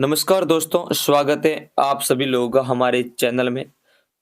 नमस्कार दोस्तों, स्वागत है आप सभी लोगों का हमारे चैनल में।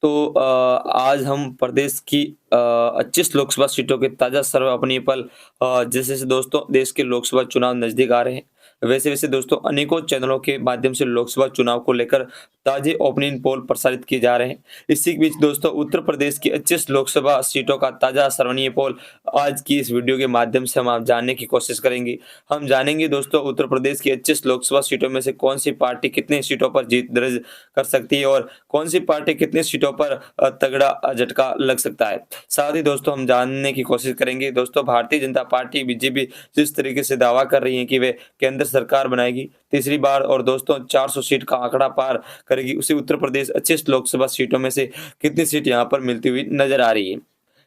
आज हम प्रदेश की 25 लोकसभा सीटों के ताज़ा सर्वे पल जैसे दोस्तों देश के लोकसभा चुनाव नज़दीक आ रहे हैं, वैसे-वैसे दोस्तों अनेकों चैनलों के माध्यम से लोकसभा चुनाव को लेकर ताज़े ओपिनियन पोल प्रसारित किए जा रहे हैं। इसी के बीच दोस्तों उत्तर प्रदेश की 25 लोकसभा सीटों का ताज़ा सर्वणीय पोल आज की इस वीडियो के माध्यम से हम आप जानने की कोशिश करेंगे। हम जानेंगे दोस्तों उत्तर प्रदेश की 25 लोकसभा सीटों में से कौन-सी पार्टी कितनी सीटों पर जीत दर्ज कर सकती है और कौन-सी पार्टी कितनी सीटों पर तगड़ा झटका लग सकता है। साथ ही दोस्तों हम जानने की कोशिश करेंगे दोस्तों भारतीय जनता पार्टी बीजेपी जिस तरीके से दावा कर रही है कि वे केंद्र सरकार बनाएगी तीसरी बार और दोस्तों 400 सीट का आंकड़ा पार करेगी, उसी उत्तर प्रदेश 25 लोकसभा सीटों में से कितनी सीट यहाँ पर मिलती हुई नजर आ रही है।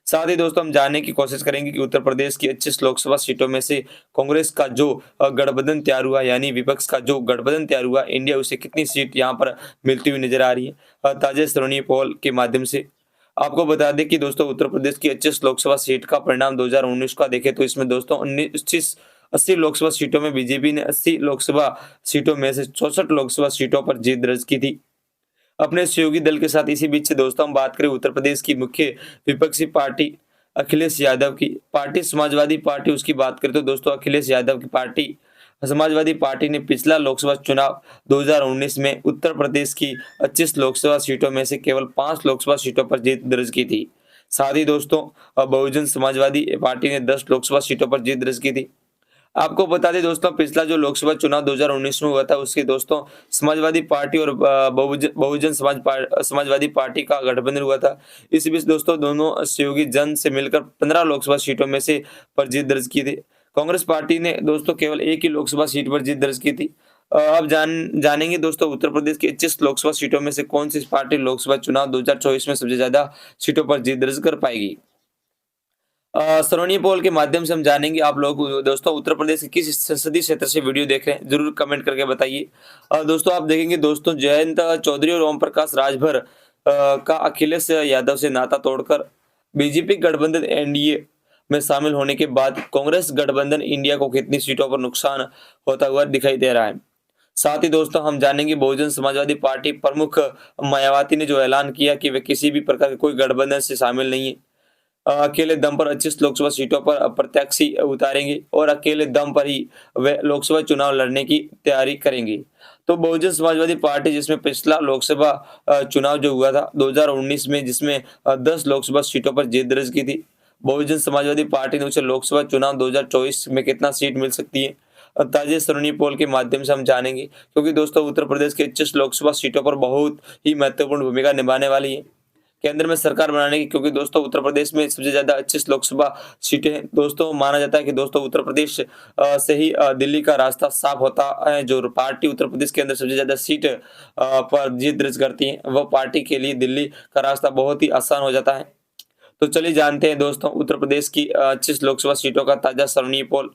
साथ ही दोस्तों हम जानने की कोशिश करेंगे कि उत्तर प्रदेश की 25 लोकसभा सीटों में से कांग्रेस का जो गठबंधन तैयार हुआ यानी विपक्ष का जो गठबंधन तैयार हुआ इंडिया उसे कितनी सीट यहाँ पर मिलती हुई नजर आ रही है। ताजे सर्वणीय पोल के माध्यम से आपको बता दें कि दोस्तों उत्तर प्रदेश की 25 लोकसभा सीट का परिणाम 2019 का देखें तो इसमें दोस्तों 80 लोकसभा सीटों में बीजेपी ने 80 लोकसभा सीटों में से 64 लोकसभा सीटों पर जीत दर्ज की थी अपने सहयोगी दल के साथ। इसी बीच से दोस्तों हम बात करें उत्तर प्रदेश की मुख्य विपक्षी पार्टी अखिलेश यादव की पार्टी समाजवादी पार्टी उसकी बात करें तो दोस्तों अखिलेश यादव की पार्टी समाजवादी पार्टी ने पिछला लोकसभा चुनाव 2019 में उत्तर प्रदेश की 25 लोकसभा सीटों में से केवल 5 लोकसभा सीटों पर जीत दर्ज की थी। साथ ही दोस्तों बहुजन समाजवादी पार्टी ने 10 लोकसभा सीटों पर जीत दर्ज की थी। आपको बता दें दोस्तों पिछला जो लोकसभा चुनाव 2019 में हुआ था उसके दोस्तों समाजवादी पार्टी और बहुजन समाजवादी पार्टी का गठबंधन हुआ था। इस बीच दोस्तों दोनों सहयोगी जन से मिलकर 15 लोकसभा सीटों में से पर जीत दर्ज की थी। कांग्रेस पार्टी ने दोस्तों केवल एक ही लोकसभा सीट पर जीत दर्ज की थी। अब जानेंगे दोस्तों उत्तर प्रदेश की 25 लोकसभा सीटों में से कौन सी पार्टी लोकसभा चुनाव 2024 में सबसे ज्यादा सीटों पर जीत दर्ज कर पाएगी। सर्वणीय पोल के माध्यम से हम जानेंगे आप लोग दोस्तों उत्तर प्रदेश के किस संसदीय क्षेत्र से वीडियो देख रहे हैं जरूर कमेंट करके बताइए। दोस्तों आप देखेंगे दोस्तों जयंत चौधरी और ओम प्रकाश राजभर का अखिलेश यादव से नाता तोड़कर बीजेपी गठबंधन एनडीए में शामिल होने के बाद कांग्रेस गठबंधन इंडिया को कितनी सीटों पर नुकसान होता हुआ दिखाई दे रहा है। साथ ही दोस्तों हम जानेंगे बहुजन समाजवादी पार्टी प्रमुख मायावती ने जो ऐलान किया कि वे किसी भी प्रकार के कोई गठबंधन से शामिल नहीं है, अकेले दम पर 25 लोकसभा सीटों पर प्रत्याशी उतारेंगे और अकेले दम पर ही वे लोकसभा चुनाव लड़ने की तैयारी करेंगे। तो बहुजन समाजवादी पार्टी जिसमें पिछला लोकसभा चुनाव जो हुआ था 2019 में जिसमें 10 लोकसभा सीटों पर जीत दर्ज की थी, बहुजन समाजवादी पार्टी ने उसे लोकसभा चुनाव 2024 में कितना सीट मिल सकती है ताजे सर्वणीय पोल के माध्यम से हम जानेंगे, क्योंकि दोस्तों उत्तर प्रदेश के 25 लोकसभा सीटों पर बहुत ही महत्वपूर्ण भूमिका निभाने वाली है केंद्र में सरकार बनाने की, क्योंकि दोस्तों उत्तर प्रदेश में सबसे ज्यादा 25 लोकसभा सीटें हैं। दोस्तों माना जाता है कि दोस्तों उत्तर प्रदेश से ही दिल्ली का रास्ता साफ होता है। जो पार्टी उत्तर प्रदेश के अंदर सबसे ज्यादा सीट पर जीत दर्ज करती है वह पार्टी के लिए दिल्ली का रास्ता बहुत ही आसान हो जाता है। तो चलिए जानते हैं दोस्तों उत्तर प्रदेश की 25 लोकसभा सीटों का ताजा सर्वणीय पोल।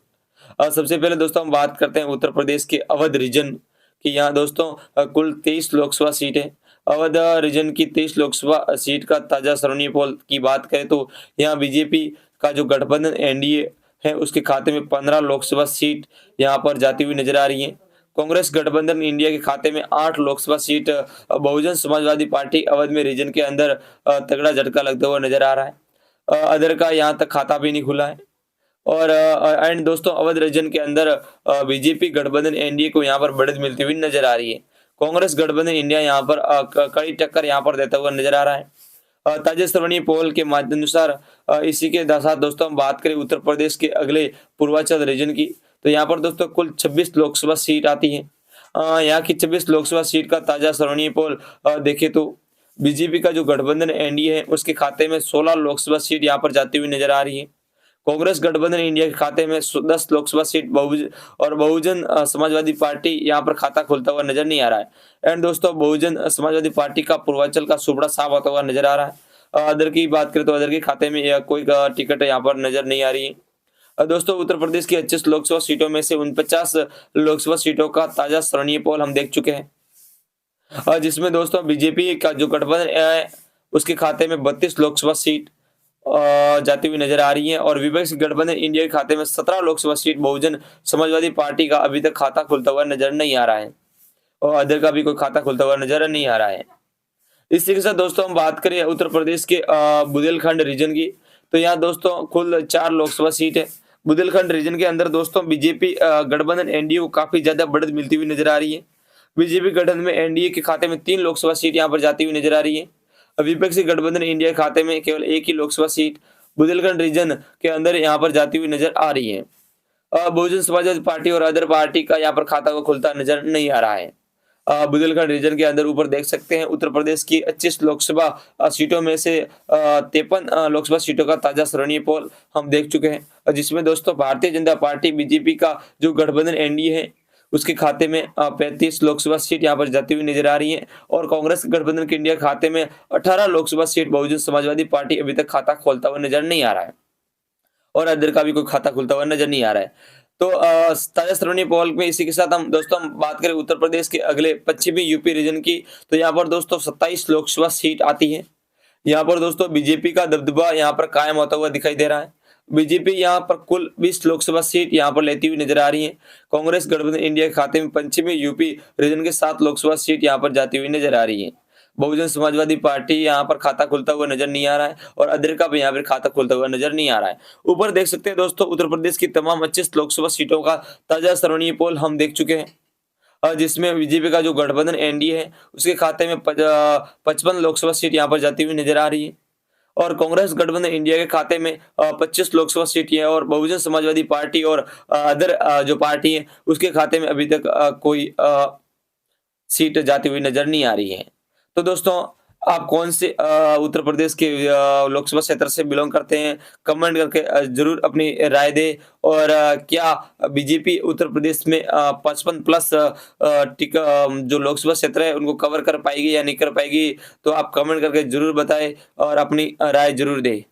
सबसे पहले दोस्तों हम बात करते हैं उत्तर प्रदेश के अवध रीजन की। यहाँ दोस्तों कुल 23 लोकसभा सीट है। अवध रीजन की 23 लोकसभा सीट का ताजा सर्वणीय पोल की बात करें तो यहाँ बीजेपी का जो गठबंधन एनडीए है उसके खाते में 15 लोकसभा सीट यहाँ पर जाती हुई नजर आ रही है। कांग्रेस गठबंधन इंडिया के खाते में 8 लोकसभा सीट, बहुजन समाजवादी पार्टी अवध में रीजन के अंदर तगड़ा झटका लगता हुआ नजर आ रहा है। अदर का यहाँ तक खाता भी नहीं खुला है। और एंड दोस्तों अवध रीजन के अंदर बीजेपी गठबंधन एनडीए को यहाँ पर बढ़त मिलती हुई नजर आ रही है। कांग्रेस गठबंधन इंडिया यहाँ पर कड़ी टक्कर यहाँ पर देता हुआ नजर आ रहा है। ताजे सर्वणीय पोल के अनुसार इसी के साथ दोस्तों हम बात करें उत्तर प्रदेश के अगले पूर्वांचल रीजन की, तो यहाँ पर दोस्तों कुल 26 लोकसभा सीट आती है। यहाँ की 26 लोकसभा सीट का ताजा सर्वणीय पोल देखे तो बीजेपी का जो गठबंधन एनडीए है उसके खाते में 16 लोकसभा सीट यहाँ पर जाती हुई नजर आ रही है। कांग्रेस गठबंधन इंडिया के खाते में 10 लोकसभा सीट बहुजन समाजवादी पार्टी यहाँ पर खाता खोलता हुआ नजर नहीं आ रहा है। एंड दोस्तों बहुजन समाजवादी पार्टी का पूर्वांचल का सुपड़ा साफ होता हुआ नजर आ रहा है। अदर की बात करें तो अदर के खाते में कोई टिकट यहाँ पर नजर नहीं आ रही है। दोस्तों उत्तर प्रदेश की 25 लोकसभा सीटों में से 49 लोकसभा सीटों का ताजा सर्वणीय पोल हम देख चुके हैं, जिसमें दोस्तों बीजेपी का जो गठबंधन है उसके खाते में 32 लोकसभा सीट जाती हुई नजर आ रही है और विपक्षी गठबंधन इंडिया के खाते में 17 लोकसभा सीट बहुजन समाजवादी पार्टी का अभी तक खाता खुलता हुआ नजर नहीं आ रहा है। और अदर का भी कोई खाता खुलता हुआ नजर नहीं आ रहा है। इसी के साथ दोस्तों हम बात करें उत्तर प्रदेश के बुंदेलखंड रीजन की, तो यहाँ दोस्तों कुल 4 लोकसभा सीट है। बुंदेलखंड रीजन के अंदर दोस्तों बीजेपी गठबंधन एनडीए को काफी ज्यादा बढ़त मिलती हुई नजर आ रही है। बीजेपी गठबंधन में एनडीए के खाते में 3 लोकसभा सीट यहाँ पर जाती हुई नजर आ रही है। विपक्षी गठबंधन इंडिया के खाते में केवल 1 ही लोकसभा सीट बुंदेलखंड रीजन के अंदर यहाँ पर जाती हुई नजर आ रही है। बहुजन समाजवादी पार्टी और अदर पार्टी का यहाँ पर खाता खुलता नजर नहीं आ रहा है। बुंदेलखंड रीजन के अंदर ऊपर देख सकते हैं उत्तर प्रदेश की 25 लोकसभा सीटों में से 53 लोकसभा सीटों का ताजा सर्वणीय पोल हम देख चुके हैं, जिसमें दोस्तों भारतीय जनता पार्टी बीजेपी का जो गठबंधन एनडीए है उसके खाते में 35 लोकसभा सीट यहाँ पर जाती हुई नजर आ रही है, और कांग्रेस गठबंधन के इंडिया खाते में 18 लोकसभा सीट बहुजन समाजवादी पार्टी अभी तक खाता खोलता हुआ नजर नहीं आ रहा है, और अदर का भी कोई खाता खुलता हुआ नजर नहीं आ रहा है। तो ताजा सर्वणीय पोल में इसी के साथ हम दोस्तों हम बात करें उत्तर प्रदेश के अगले पश्चिमी यूपी रीजन की, तो यहाँ पर दोस्तों 27 लोकसभा सीट आती है। यहाँ पर दोस्तों बीजेपी का दबदबा यहाँ पर कायम होता हुआ दिखाई दे रहा है। बीजेपी यहाँ पर कुल 20 लोकसभा सीट यहाँ पर लेती हुई नजर आ रही है। कांग्रेस गठबंधन इंडिया के खाते में पश्चिमी यूपी रीजन के 7 लोकसभा सीट यहाँ पर जाती हुई नजर आ रही है। बहुजन समाजवादी पार्टी यहाँ पर खाता खुलता हुआ नजर नहीं आ रहा है, और अदर का भी यहाँ पर खाता खुलता हुआ नजर नहीं आ रहा है। ऊपर देख सकते हैं दोस्तों उत्तर प्रदेश की तमाम 25 लोकसभा सीटों का ताजा सर्वणीय पोल हम देख चुके हैं, जिसमें बीजेपी का जो गठबंधन एनडीए है उसके खाते में 55 लोकसभा सीट यहाँ पर जाती हुई नजर आ रही है, और कांग्रेस गठबंधन इंडिया के खाते में 25 लोकसभा सीट है, और बहुजन समाजवादी पार्टी और अदर जो पार्टी है उसके खाते में अभी तक कोई सीट जाती हुई नजर नहीं आ रही है। तो दोस्तों आप कौन से उत्तर प्रदेश के लोकसभा क्षेत्र से बिलोंग करते हैं, कमेंट करके जरूर अपनी राय दें, और क्या बीजेपी उत्तर प्रदेश में 55 प्लस जो लोकसभा क्षेत्र है उनको कवर कर पाएगी या नहीं कर पाएगी, तो आप कमेंट करके जरूर बताएं और अपनी राय जरूर दें।